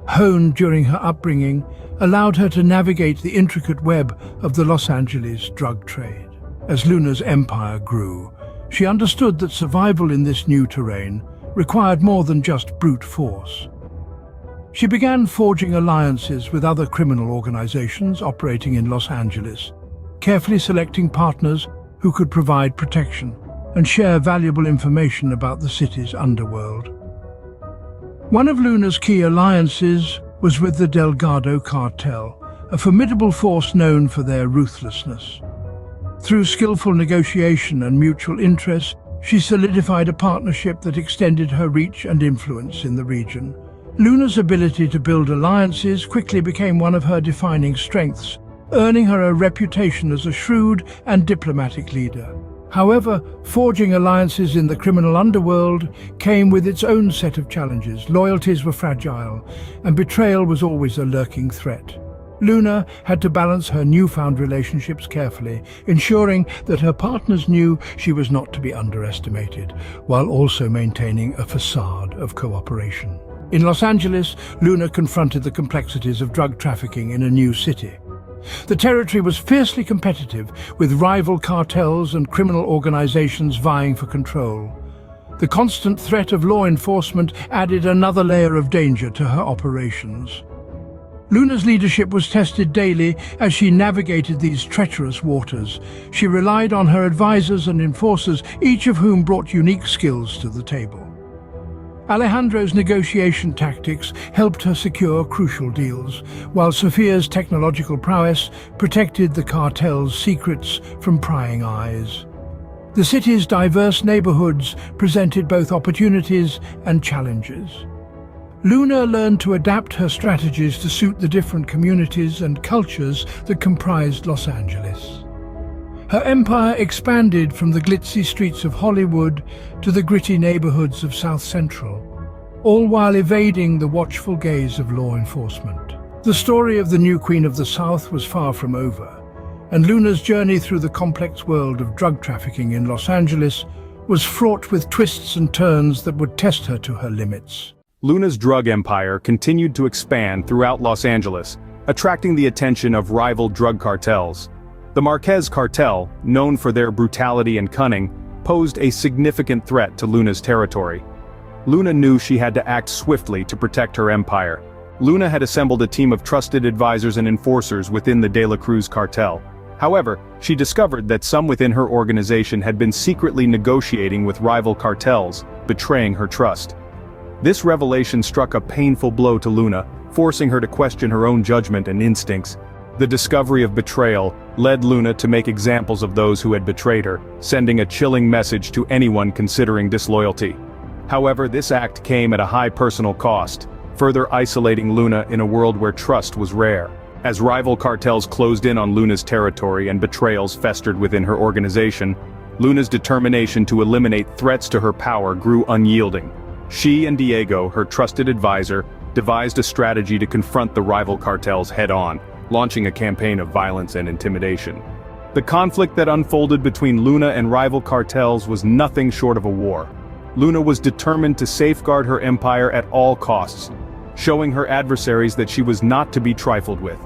honed during her upbringing, allowed her to navigate the intricate web of the Los Angeles drug trade. As Luna's empire grew, she understood that survival in this new terrain required more than just brute force. She began forging alliances with other criminal organizations operating in Los Angeles, carefully selecting partners who could provide protection and share valuable information about the city's underworld. One of Luna's key alliances was with the Delgado cartel, a formidable force known for their ruthlessness. Through skillful negotiation and mutual interest, she solidified a partnership that extended her reach and influence in the region. Luna's ability to build alliances quickly became one of her defining strengths, earning her a reputation as a shrewd and diplomatic leader. However, forging alliances in the criminal underworld came with its own set of challenges. Loyalties were fragile, and betrayal was always a lurking threat. Luna had to balance her newfound relationships carefully, ensuring that her partners knew she was not to be underestimated, while also maintaining a facade of cooperation. In Los Angeles, Luna confronted the complexities of drug trafficking in a new city. The territory was fiercely competitive, with rival cartels and criminal organizations vying for control. The constant threat of law enforcement added another layer of danger to her operations. Luna's leadership was tested daily as she navigated these treacherous waters. She relied on her advisors and enforcers, each of whom brought unique skills to the table. Alejandro's negotiation tactics helped her secure crucial deals, while Sofia's technological prowess protected the cartel's secrets from prying eyes. The city's diverse neighborhoods presented both opportunities and challenges. Luna learned to adapt her strategies to suit the different communities and cultures that comprised Los Angeles. Her empire expanded from the glitzy streets of Hollywood to the gritty neighborhoods of South Central, all while evading the watchful gaze of law enforcement. The story of the new Queen of the South was far from over, and Luna's journey through the complex world of drug trafficking in Los Angeles was fraught with twists and turns that would test her to her limits. Luna's drug empire continued to expand throughout Los Angeles, attracting the attention of rival drug cartels. The Marquez cartel, known for their brutality and cunning, posed a significant threat to Luna's territory. Luna knew she had to act swiftly to protect her empire. Luna had assembled a team of trusted advisors and enforcers within the De La Cruz cartel. However, she discovered that some within her organization had been secretly negotiating with rival cartels, betraying her trust. This revelation struck a painful blow to Luna, forcing her to question her own judgment and instincts. The discovery of betrayal led Luna to make examples of those who had betrayed her, sending a chilling message to anyone considering disloyalty. However, this act came at a high personal cost, further isolating Luna in a world where trust was rare. As rival cartels closed in on Luna's territory and betrayals festered within her organization, Luna's determination to eliminate threats to her power grew unyielding. She and Diego, her trusted advisor, devised a strategy to confront the rival cartels head-on, launching a campaign of violence and intimidation. The conflict that unfolded between Luna and rival cartels was nothing short of a war. Luna was determined to safeguard her empire at all costs, showing her adversaries that she was not to be trifled with.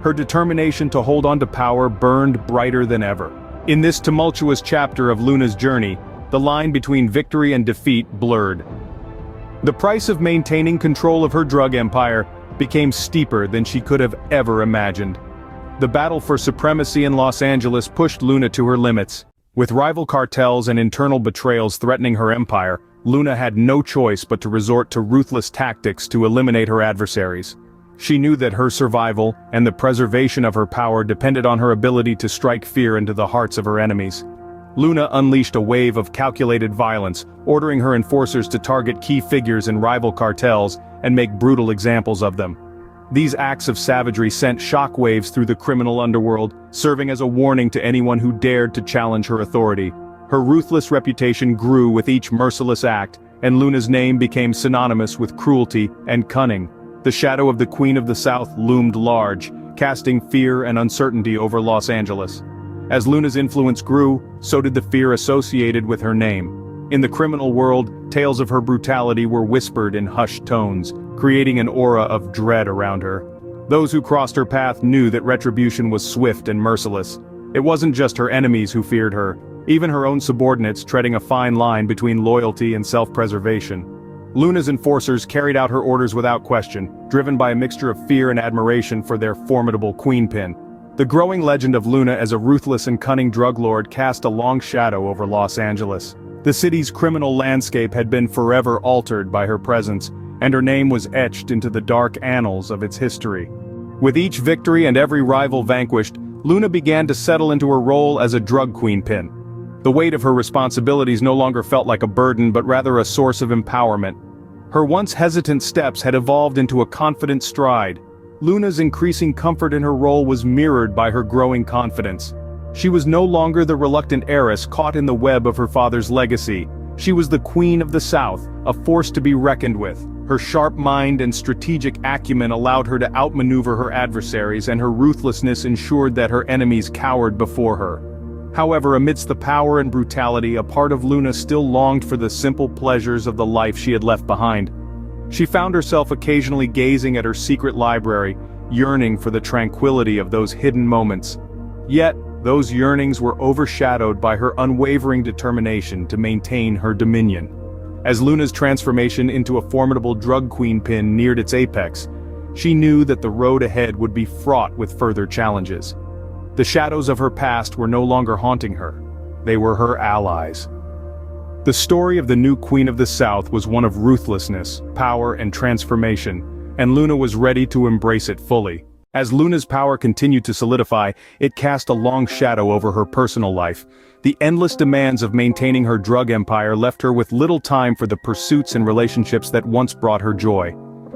Her determination to hold on to power burned brighter than ever. In this tumultuous chapter of Luna's journey, the line between victory and defeat blurred. The price of maintaining control of her drug empire became steeper than she could have ever imagined. The battle for supremacy in Los Angeles pushed Luna to her limits. With rival cartels and internal betrayals threatening her empire, Luna had no choice but to resort to ruthless tactics to eliminate her adversaries. She knew that her survival and the preservation of her power depended on her ability to strike fear into the hearts of her enemies. Luna unleashed a wave of calculated violence, ordering her enforcers to target key figures in rival cartels and make brutal examples of them. These acts of savagery sent shockwaves through the criminal underworld, serving as a warning to anyone who dared to challenge her authority. Her ruthless reputation grew with each merciless act, and Luna's name became synonymous with cruelty and cunning. The shadow of the Queen of the South loomed large, casting fear and uncertainty over Los Angeles. As Luna's influence grew, so did the fear associated with her name. In the criminal world, tales of her brutality were whispered in hushed tones, creating an aura of dread around her. Those who crossed her path knew that retribution was swift and merciless. It wasn't just her enemies who feared her, even her own subordinates treading a fine line between loyalty and self-preservation. Luna's enforcers carried out her orders without question, driven by a mixture of fear and admiration for their formidable queenpin. The growing legend of Luna as a ruthless and cunning drug lord cast a long shadow over Los Angeles. The city's criminal landscape had been forever altered by her presence, and her name was etched into the dark annals of its history. With each victory and every rival vanquished, Luna began to settle into her role as a drug queenpin. The weight of her responsibilities no longer felt like a burden but rather a source of empowerment. Her once hesitant steps had evolved into a confident stride. Luna's increasing comfort in her role was mirrored by her growing confidence. She was no longer the reluctant heiress caught in the web of her father's legacy. She was the Queen of the South, a force to be reckoned with. Her sharp mind and strategic acumen allowed her to outmaneuver her adversaries, and her ruthlessness ensured that her enemies cowered before her. However, amidst the power and brutality, a part of Luna still longed for the simple pleasures of the life she had left behind. She found herself occasionally gazing at her secret library, yearning for the tranquility of those hidden moments. Yet, those yearnings were overshadowed by her unwavering determination to maintain her dominion. As Luna's transformation into a formidable drug queenpin neared its apex, she knew that the road ahead would be fraught with further challenges. The shadows of her past were no longer haunting her. They were her allies. The story of the new Queen of the South was one of ruthlessness, power, and transformation, and Luna was ready to embrace it fully. As Luna's power continued to solidify, it cast a long shadow over her personal life. The endless demands of maintaining her drug empire left her with little time for the pursuits and relationships that once brought her joy.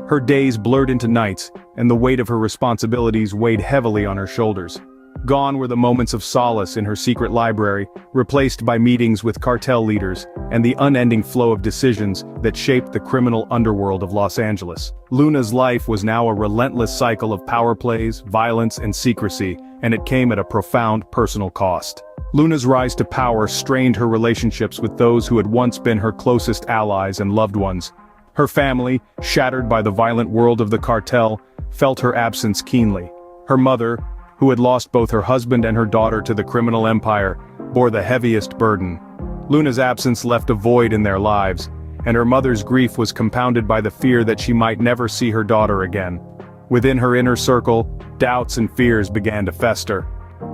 Her days blurred into nights, and the weight of her responsibilities weighed heavily on her shoulders. Gone were the moments of solace in her secret library, replaced by meetings with cartel leaders, and the unending flow of decisions that shaped the criminal underworld of Los Angeles. Luna's life was now a relentless cycle of power plays, violence, and secrecy, and it came at a profound personal cost. Luna's rise to power strained her relationships with those who had once been her closest allies and loved ones. Her family, shattered by the violent world of the cartel, felt her absence keenly. Her mother, who had lost both her husband and her daughter to the criminal empire, bore the heaviest burden. Luna's absence left a void in their lives, and her mother's grief was compounded by the fear that she might never see her daughter again. Within her inner circle, doubts and fears began to fester.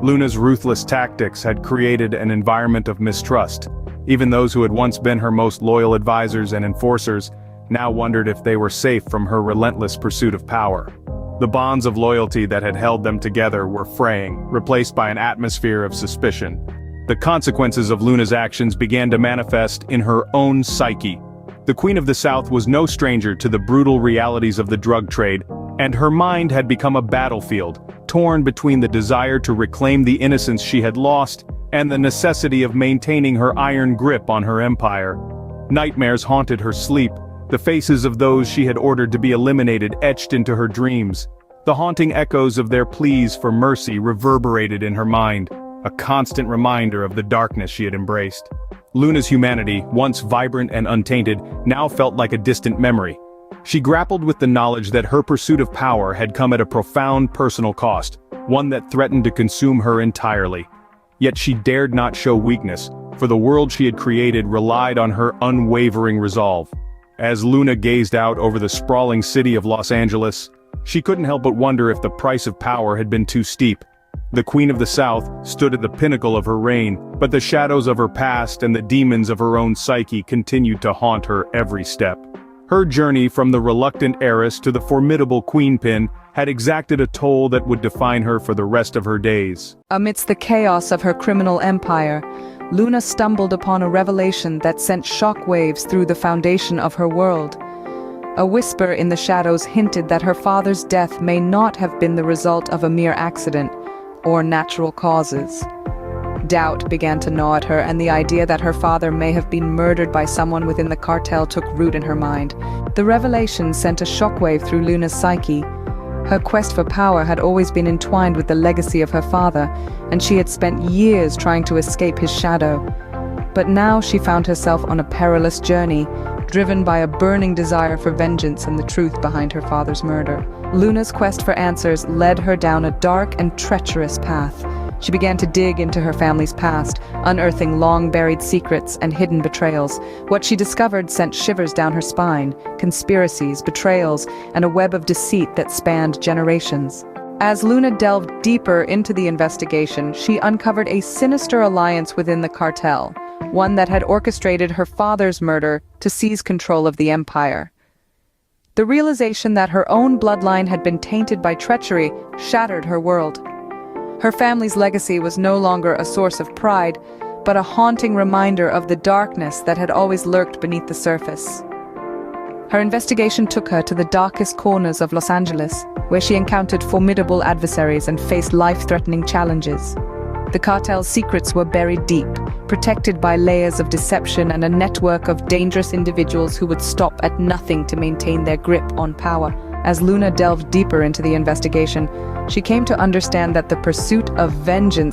Luna's ruthless tactics had created an environment of mistrust. Even those who had once been her most loyal advisors and enforcers now wondered if they were safe from her relentless pursuit of power. The bonds of loyalty that had held them together were fraying, replaced by an atmosphere of suspicion. The consequences of Luna's actions began to manifest in her own psyche. The Queen of the South was no stranger to the brutal realities of the drug trade, and her mind had become a battlefield, torn between the desire to reclaim the innocence she had lost and the necessity of maintaining her iron grip on her empire. Nightmares haunted her sleep, the faces of those she had ordered to be eliminated etched into her dreams. The haunting echoes of their pleas for mercy reverberated in her mind, a constant reminder of the darkness she had embraced. Luna's humanity, once vibrant and untainted, now felt like a distant memory. She grappled with the knowledge that her pursuit of power had come at a profound personal cost, one that threatened to consume her entirely. Yet she dared not show weakness, for the world she had created relied on her unwavering resolve. As Luna gazed out over the sprawling city of Los Angeles, she couldn't help but wonder if the price of power had been too steep. The Queen of the South stood at the pinnacle of her reign, but the shadows of her past and the demons of her own psyche continued to haunt her every step. Her journey from the reluctant heiress to the formidable queenpin had exacted a toll that would define her for the rest of her days. Amidst the chaos of her criminal empire, Luna stumbled upon a revelation that sent shockwaves through the foundation of her world. A whisper in the shadows hinted that her father's death may not have been the result of a mere accident or natural causes. Doubt began to gnaw at her, and the idea that her father may have been murdered by someone within the cartel took root in her mind. The revelation sent a shockwave through Luna's psyche. Her quest for power had always been entwined with the legacy of her father, and she had spent years trying to escape his shadow. But now she found herself on a perilous journey, driven by a burning desire for vengeance and the truth behind her father's murder. Luna's quest for answers led her down a dark and treacherous path. She began to dig into her family's past, unearthing long-buried secrets and hidden betrayals. What she discovered sent shivers down her spine: conspiracies, betrayals, and a web of deceit that spanned generations. As Luna delved deeper into the investigation, she uncovered a sinister alliance within the cartel, one that had orchestrated her father's murder to seize control of the empire. The realization that her own bloodline had been tainted by treachery shattered her world. Her family's legacy was no longer a source of pride, but a haunting reminder of the darkness that had always lurked beneath the surface. Her investigation took her to the darkest corners of Los Angeles, where she encountered formidable adversaries and faced life-threatening challenges. The cartel's secrets were buried deep, protected by layers of deception and a network of dangerous individuals who would stop at nothing to maintain their grip on power. As Luna delved deeper into the investigation, she came to understand that the pursuit of vengeance